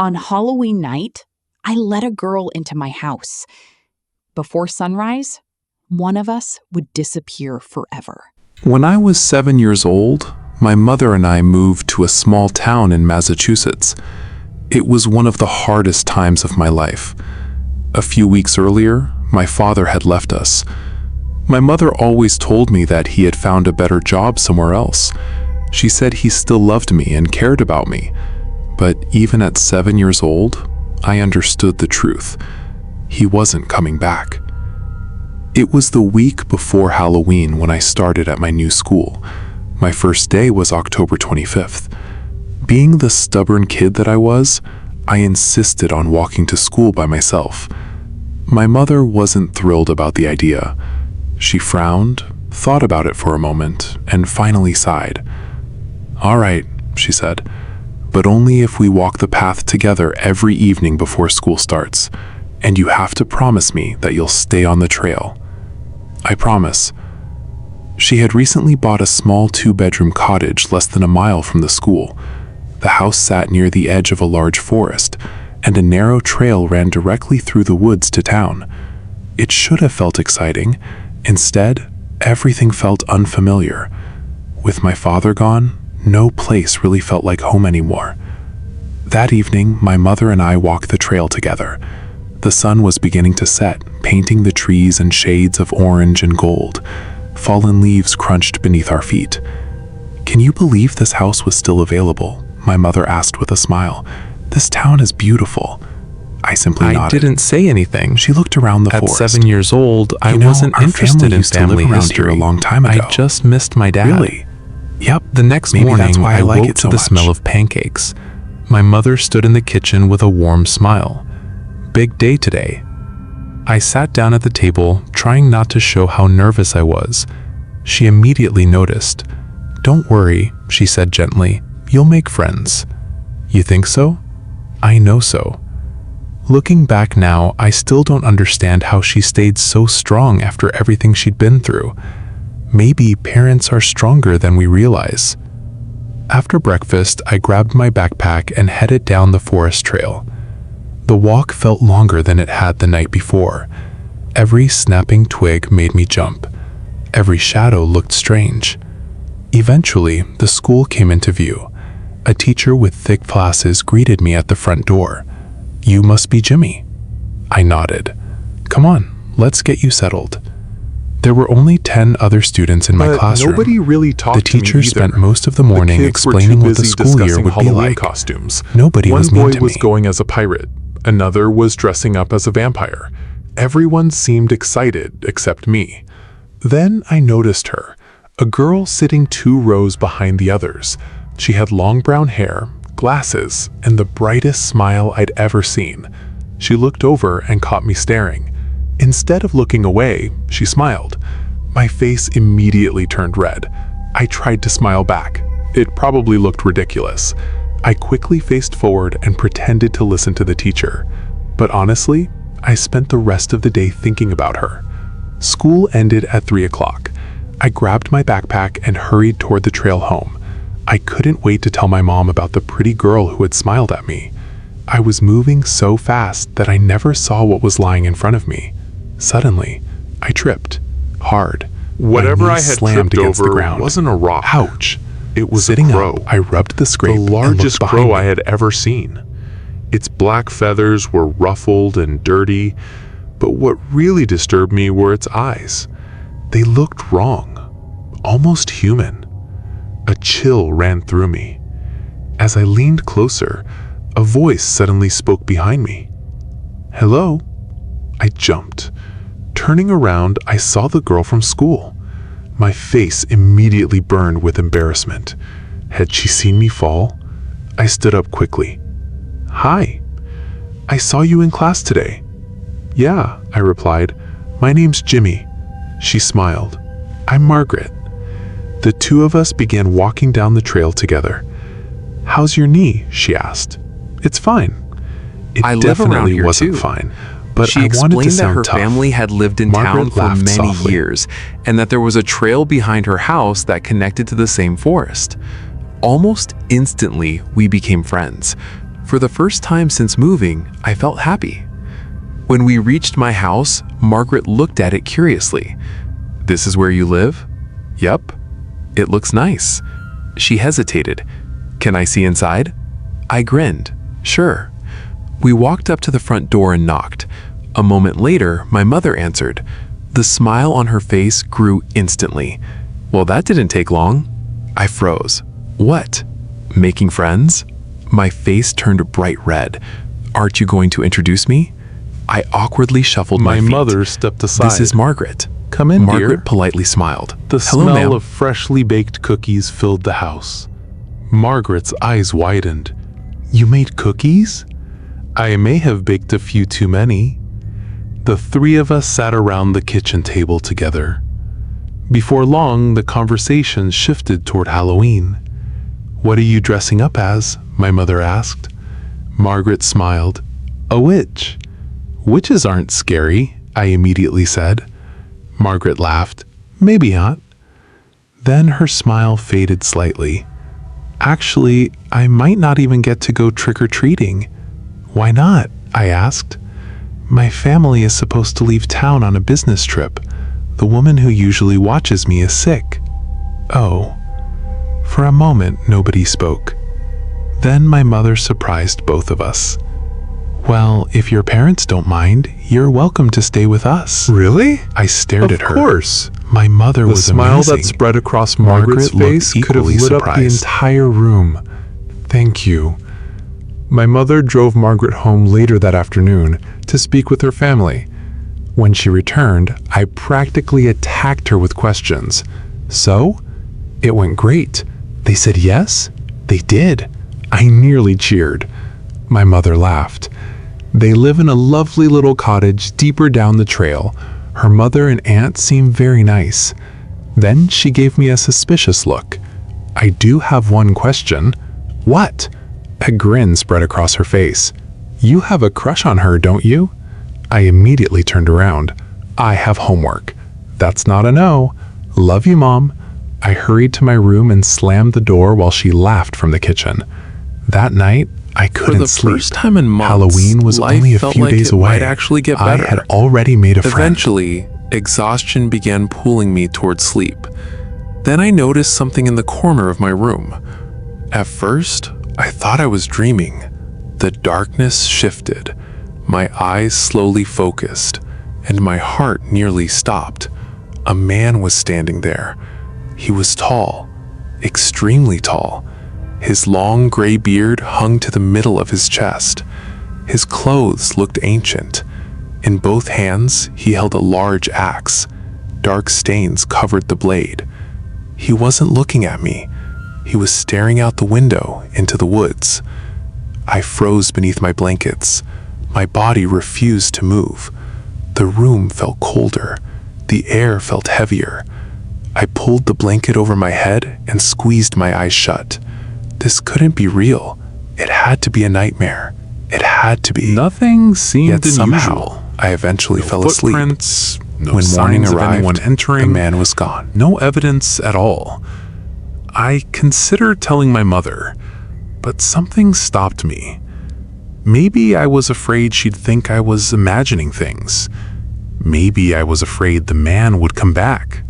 On Halloween night, I let a girl into my house. Before sunrise, one of us would disappear forever. When I was 7 years old, my mother and I moved to a small town in Massachusetts. It was one of the hardest times of my life. A few weeks earlier, my father had left us. My mother always told me that he had found a better job somewhere else. She said he still loved me and cared about me. But even at 7 years old, I understood the truth. He wasn't coming back. It was the week before Halloween when I started at my new school. My first day was October 25th. Being the stubborn kid that I was, I insisted on walking to school by myself. My mother wasn't thrilled about the idea. She frowned, thought about it for a moment, and finally sighed. "All right," she said, "but only if we walk the path together every evening before school starts, and you have to promise me that you'll stay on the trail." I promise. She had recently bought a small 2-bedroom cottage less than a mile from the school. The house sat near the edge of a large forest, and a narrow trail ran directly through the woods to town. It should have felt exciting. Instead, everything felt unfamiliar. With my father gone, no place really felt like home anymore. That evening, my mother and I walked the trail together. The sun was beginning to set, painting the trees in shades of orange and gold. Fallen leaves crunched beneath our feet. "Can you believe this house was still available?" my mother asked with a smile. "This town is beautiful." I simply nodded. I didn't say anything. She looked around the forest. At 7 years old, I wasn't interested in family history. A long time ago. I just missed my dad. Really? Yep. The next morning, I woke to the smell of pancakes. My mother stood in the kitchen with a warm smile. "Big day today." I sat down at the table, trying not to show how nervous I was. She immediately noticed. "Don't worry," she said gently. "You'll make friends." "You think so?" "I know so." Looking back now, I still don't understand how she stayed so strong after everything she'd been through. Maybe parents are stronger than we realize. After breakfast, I grabbed my backpack and headed down the forest trail. The walk felt longer than it had the night before. Every snapping twig made me jump. Every shadow looked strange. Eventually, the school came into view. A teacher with thick glasses greeted me at the front door. "You must be Jimmy." I nodded. "Come on, let's get you settled." There were only 10 other students in my classroom. Nobody really talked The to me teacher either. spent most of the morning explaining what the school year would be Halloween like. costumes. Nobody was mean to me. One boy was going as a pirate. Another was dressing up as a vampire. Everyone seemed excited except me. Then I noticed her, a girl sitting 2 rows behind the others. She had long brown hair, glasses, and the brightest smile I'd ever seen. She looked over and caught me staring. Instead of looking away, she smiled. My face immediately turned red. I tried to smile back. It probably looked ridiculous. I quickly faced forward and pretended to listen to the teacher. But honestly, I spent the rest of the day thinking about her. School ended at 3 o'clock. I grabbed my backpack and hurried toward the trail home. I couldn't wait to tell my mom about the pretty girl who had smiled at me. I was moving so fast that I never saw what was lying in front of me. Suddenly, I tripped, hard. Whatever I had slammed tripped against over the ground. wasn't a rock. Ouch! It was Sitting a crow. up, I rubbed the scrape The and largest looked crow behind I me. had ever seen. Its black feathers were ruffled and dirty, but what really disturbed me were its eyes. They looked wrong, almost human. A chill ran through me. As I leaned closer, a voice suddenly spoke behind me. "Hello?" I jumped. Turning around, I saw the girl from school. My face immediately burned with embarrassment. Had she seen me fall? I stood up quickly. "Hi. I saw you in class today." "Yeah," I replied. "My name's Jimmy." She smiled. "I'm Margaret." The two of us began walking down the trail together. "How's your knee?" she asked. "It's fine." It I live around definitely here wasn't too. fine, but She I wanted to explained that sound her tough. family had lived in Margaret town for laughed many softly. years, and that there was a trail behind her house that connected to the same forest. Almost instantly, we became friends. For the first time since moving, I felt happy. When we reached my house, Margaret looked at it curiously. "This is where you live?" "Yep." "It looks nice." She hesitated. "Can I see inside?" I grinned. "Sure." We walked up to the front door and knocked. A moment later, my mother answered. The smile on her face grew instantly. "Well, that didn't take long." I froze. "What? Making friends?" My face turned bright red. "Aren't you going to introduce me?" I awkwardly shuffled my feet. My mother stepped aside. "This is Margaret." "Come in, Margaret dear." politely smiled. The "Hello, smell ma'am." of freshly baked cookies filled the house. Margaret's eyes widened. "You made cookies?" "I may have baked a few too many." The three of us sat around the kitchen table together. Before long, the conversation shifted toward Halloween. "What are you dressing up as?" my mother asked. Margaret smiled. "A witch." "Witches aren't scary," I immediately said. Margaret laughed. "Maybe not." Then her smile faded slightly. "Actually, I might not even get to go trick-or-treating." "Why not?" I asked. "My family is supposed to leave town on a business trip. The woman who usually watches me is sick." "Oh." For a moment, nobody spoke. Then my mother surprised both of us. "Well, if your parents don't mind, you're welcome to stay with us." Really? I stared at her. Of course. My mother The was smile amazing. that spread across Margaret Margaret's looked face could have equally lit up the surprised. entire room. "Thank you." My mother drove Margaret home later that afternoon to speak with her family. When she returned, I practically attacked her with questions. "So?" "It went great." "They said yes?" "They did." I nearly cheered. My mother laughed. "They live in a lovely little cottage deeper down the trail. Her mother and aunt seem very nice." Then she gave me a suspicious look. "I do have one question." "What?" A grin spread across her face. "You have a crush on her, don't you?" I immediately turned around. "I have homework." "That's not a no." "Love you, Mom." I hurried to my room and slammed the door while she laughed from the kitchen. That night, I couldn't sleep. For the first time in months, Halloween was life only a felt few like days it away. might actually get better. I had already made a friend. Eventually, exhaustion began pulling me toward sleep. Then I noticed something in the corner of my room. At first, I thought I was dreaming. The darkness shifted. My eyes slowly focused, and my heart nearly stopped. A man was standing there. He was tall, extremely tall. His long gray beard hung to the middle of his chest. His clothes looked ancient. In both hands, he held a large axe. Dark stains covered the blade. He wasn't looking at me. He was staring out the window into the woods. I froze beneath my blankets. My body refused to move. The room felt colder. The air felt heavier. I pulled the blanket over my head and squeezed my eyes shut. This couldn't be real. It had to be a nightmare. It had to be. Nothing seemed Yet unusual. somehow, I eventually fell asleep. Footprints, no When morning signs of arrived, anyone entering, the man was gone. no evidence at all. I considered telling my mother, but something stopped me. Maybe I was afraid she'd think I was imagining things. Maybe I was afraid the man would come back.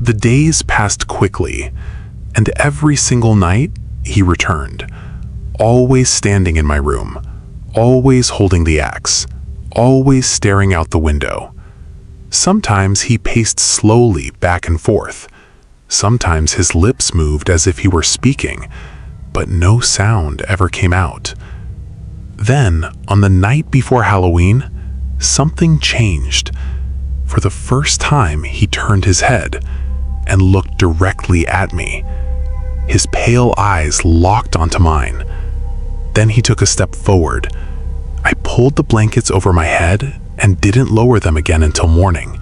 The days passed quickly, and every single night he returned, always standing in my room, always holding the axe, always staring out the window. Sometimes he paced slowly back and forth. Sometimes his lips moved as if he were speaking, but no sound ever came out. Then, on the night before Halloween, something changed. For the first time, he turned his head and looked directly at me. His pale eyes locked onto mine. Then he took a step forward. I pulled the blankets over my head and didn't lower them again until morning.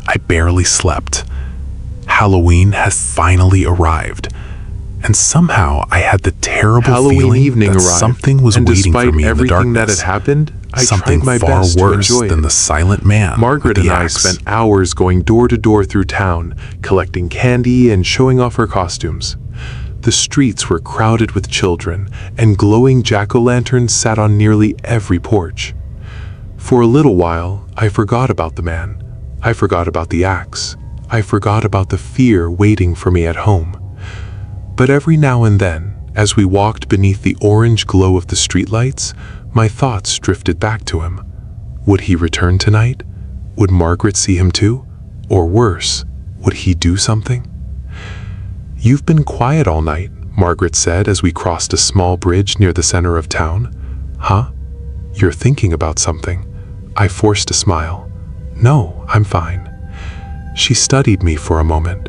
I barely slept. Halloween had finally arrived, and somehow I had the terrible Halloween feeling evening that arrived, something was and waiting for despite me in the everything darkness. that had happened, I Something tried my far best to worse enjoy than it. the silent man. Margaret with and the I axe. spent hours going door to door through town, collecting candy and showing off our costumes. The streets were crowded with children, and glowing jack-o'-lanterns sat on nearly every porch. For a little while, I forgot about the man. I forgot about the axe. I forgot about the fear waiting for me at home. But every now and then, as we walked beneath the orange glow of the streetlights, my thoughts drifted back to him. Would he return tonight? Would Margaret see him too? Or worse, would he do something? "You've been quiet all night," Margaret said as we crossed a small bridge near the center of town. "Huh? You're thinking about something?" I forced a smile. "No, I'm fine." She studied me for a moment.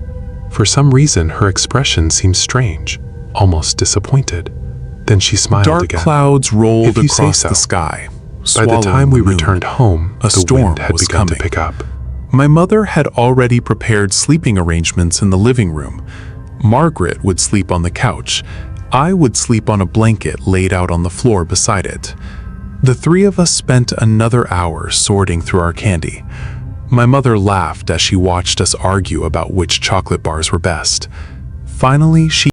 For some reason, her expression seemed strange, almost disappointed. Then she smiled Dark again. clouds rolled "If you say across so." the sky. By the time we swallowing the moon. returned home, A the storm wind had was begun to coming. pick up. My mother had already prepared sleeping arrangements in the living room. Margaret would sleep on the couch. I would sleep on a blanket laid out on the floor beside it. The three of us spent another hour sorting through our candy. My mother laughed as she watched us argue about which chocolate bars were best. Finally, she